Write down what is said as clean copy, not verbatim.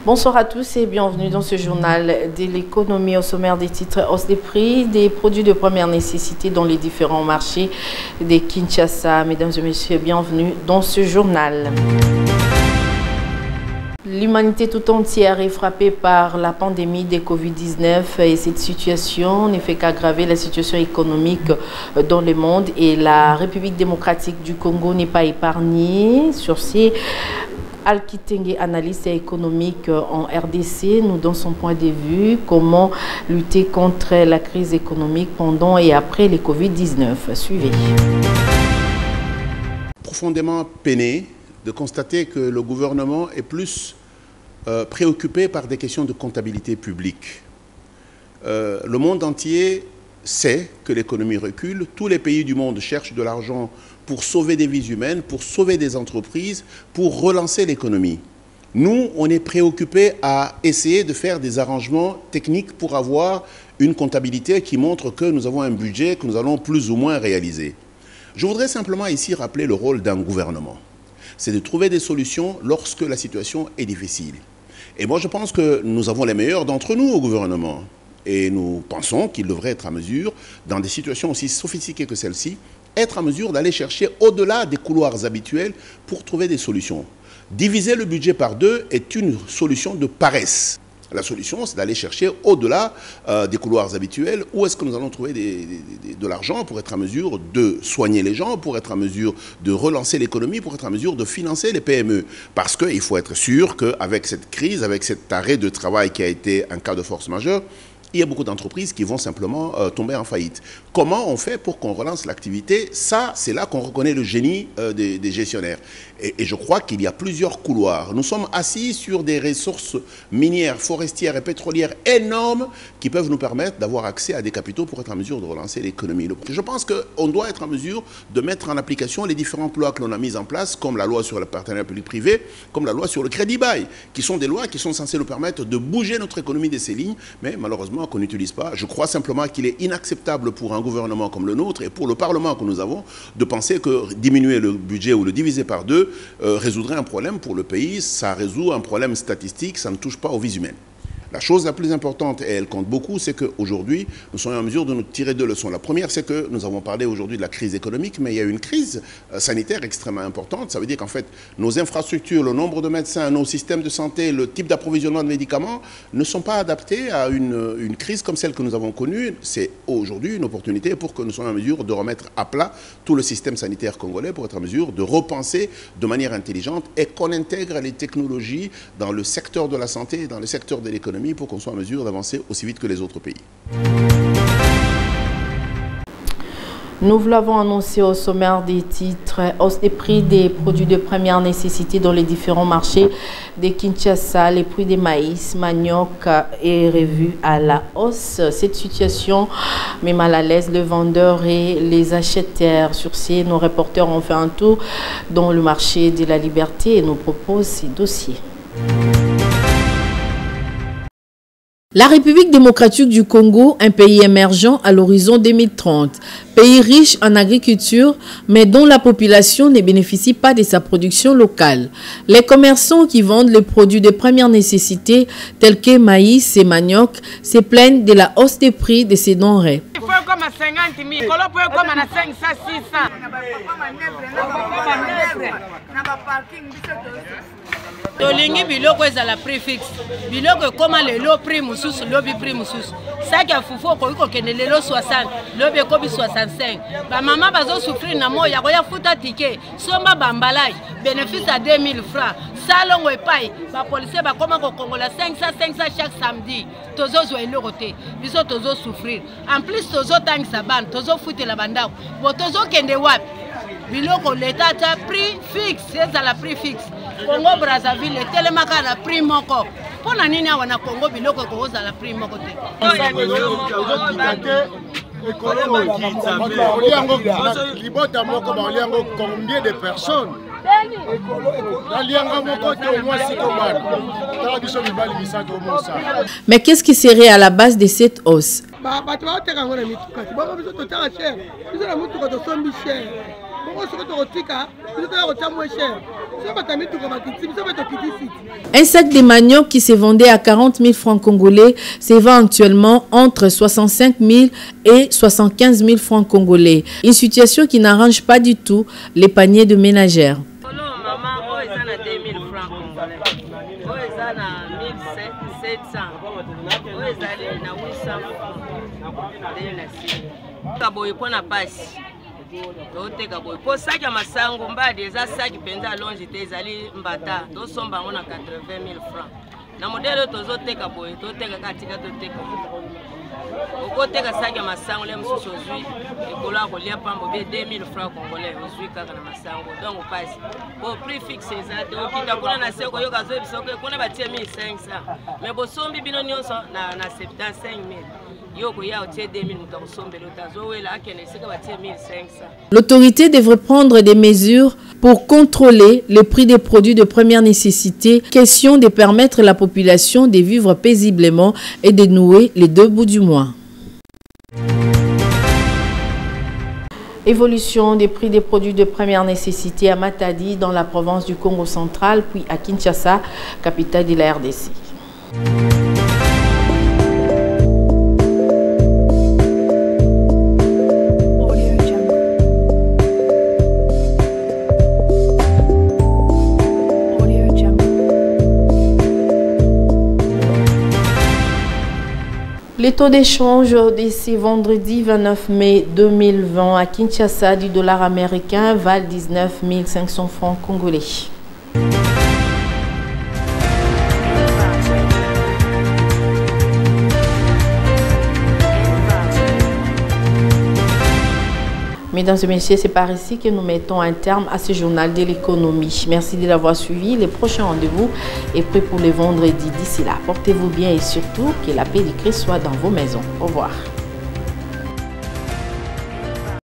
Bonsoir à tous et bienvenue dans ce journal de l'économie. Au sommaire des titres: hausse des prix des produits de première nécessité dans les différents marchés de Kinshasa. Mesdames et messieurs, bienvenue dans ce journal. L'humanité tout entière est frappée par la pandémie de Covid-19 et cette situation ne fait qu'aggraver la situation économique dans le monde et la République démocratique du Congo n'est pas épargnée. Sur ces Al-Kitenge, analyste économique en RDC, nous donne son point de vue, comment lutter contre la crise économique pendant et après les Covid-19. Suivez. Profondément peiné de constater que le gouvernement est plus préoccupé par des questions de comptabilité publique. Le monde entier sait que l'économie recule. Tous les pays du monde cherchent de l'argent pour sauver des vies humaines, pour sauver des entreprises, pour relancer l'économie. Nous, on est préoccupés à essayer de faire des arrangements techniques pour avoir une comptabilité qui montre que nous avons un budget que nous allons plus ou moins réaliser. Je voudrais simplement ici rappeler le rôle d'un gouvernement. C'est de trouver des solutions lorsque la situation est difficile. Et moi, je pense que nous avons les meilleurs d'entre nous au gouvernement. Et nous pensons qu'il devrait être à mesure, dans des situations aussi sophistiquées que celle-ci, être à mesure d'aller chercher au-delà des couloirs habituels pour trouver des solutions. Diviser le budget par deux est une solution de paresse. La solution, c'est d'aller chercher au-delà des couloirs habituels où est-ce que nous allons trouver de l'argent pour être à mesure de soigner les gens, pour être à mesure de relancer l'économie, pour être à mesure de financer les PME. Parce qu'il faut être sûr qu'avec cette crise, avec cet arrêt de travail qui a été un cas de force majeure, il y a beaucoup d'entreprises qui vont simplement tomber en faillite. Comment on fait pour qu'on relance l'activité? Ça, c'est là qu'on reconnaît le génie des gestionnaires. Et je crois qu'il y a plusieurs couloirs. Nous sommes assis sur des ressources minières, forestières et pétrolières énormes qui peuvent nous permettre d'avoir accès à des capitaux pour être en mesure de relancer l'économie. Je pense qu'on doit être en mesure de mettre en application les différentes lois que l'on a mises en place, comme la loi sur le partenariat public-privé, comme la loi sur le crédit-bail, qui sont des lois qui sont censées nous permettre de bouger notre économie de ces lignes, mais malheureusement qu'on n'utilise pas. Je crois simplement qu'il est inacceptable pour un gouvernement comme le nôtre et pour le Parlement que nous avons de penser que diminuer le budget ou le diviser par deux résoudrait un problème pour le pays. Ça résout un problème statistique, ça ne touche pas aux vies humaines. La chose la plus importante, et elle compte beaucoup, c'est qu'aujourd'hui, nous sommes en mesure de nous tirer deux leçons. La première, c'est que nous avons parlé aujourd'hui de la crise économique, mais il y a une crise sanitaire extrêmement importante. Ça veut dire qu'en fait, nos infrastructures, le nombre de médecins, nos systèmes de santé, le type d'approvisionnement de médicaments ne sont pas adaptés à une crise comme celle que nous avons connue. C'est aujourd'hui une opportunité pour que nous soyons en mesure de remettre à plat tout le système sanitaire congolais, pour être en mesure de repenser de manière intelligente et qu'on intègre les technologies dans le secteur de la santé et dans le secteur de l'économie, pour qu'on soit en mesure d'avancer aussi vite que les autres pays. Nous vous l'avons annoncé au sommaire des titres: hausse des prix des produits de première nécessité dans les différents marchés de Kinshasa. Les prix des maïs, manioc est revu à la hausse. Cette situation met mal à l'aise les vendeurs et les acheteurs. Sur ces, nos reporters ont fait un tour dans le marché de la Liberté et nous proposent ces dossiers. La République démocratique du Congo, un pays émergent à l'horizon 2030, pays riche en agriculture, mais dont la population ne bénéficie pas de sa production locale. Les commerçants qui vendent les produits de première nécessité, tels que maïs et manioc, se plaignent de la hausse des prix de ces denrées. Il faut comme à 50 000, comme à 500, 600. Tolingi biloko ezala prix fixe. Biloko koma lelo prix mususu, lobi prix mususu. Saki ya fufu ko kende lelo 60, lobi kobi 65. Ba mama bazo souffrir na moya ko ya futa ticket. Somba bambalai, bénéfice à 2000 francs. Salongo epai, ba policier ba koma ko kongola 500 chaque samedi. Tozo zo eloko te. Biso tozo souffrir. En plus tozo tangisa ban, tozo futela bandako. Bo tozo kende wapi? Biloko l'État a prix fixe, c'est à la prix fixe. Congo Brazzaville, telemaka na prix moko. Pona nini awana Congo biloko ko za la prix moko te. Combien de personnes? Mais qu'est-ce qui serait à la base de cette hausse? Un sac de manioc qui se vendait à 40 000 francs congolais se vend actuellement entre 65 000 et 75 000 francs congolais. Une situation qui n'arrange pas du tout les paniers de ménagères. Po sac ya masango mbadi eza sac penza longe te ezali mbata to somba ngona 80 000 francs na modelo tozoteka boye toteka katika toteka okoteka sac ya masango le msusu ozwi ekola kolia pambo be 2000 francs congolais ozwi kaka na masango donc passe po prix fixe eza te okita kuna na seko yoka zo bisoko kuna batie 1500 mais bosombi bino nyonso na 75000 L'autorité devrait prendre des mesures pour contrôler le prix des produits de première nécessité. Question de permettre à la population de vivre paisiblement et de nouer les deux bouts du mois. Évolution des prix des produits de première nécessité à Matadi dans la province du Congo central, puis à Kinshasa, capitale de la RDC. Les taux d'échange de ce vendredi 29 mai 2020 à Kinshasa du dollar américain valent 19 500 francs congolais. Mesdames et messieurs, c'est par ici que nous mettons un terme à ce journal de l'économie. Merci de l'avoir suivi. Le prochain rendez-vous est prêt pour le vendredi. D'ici là, portez-vous bien et surtout que la paix du Christ soit dans vos maisons. Au revoir.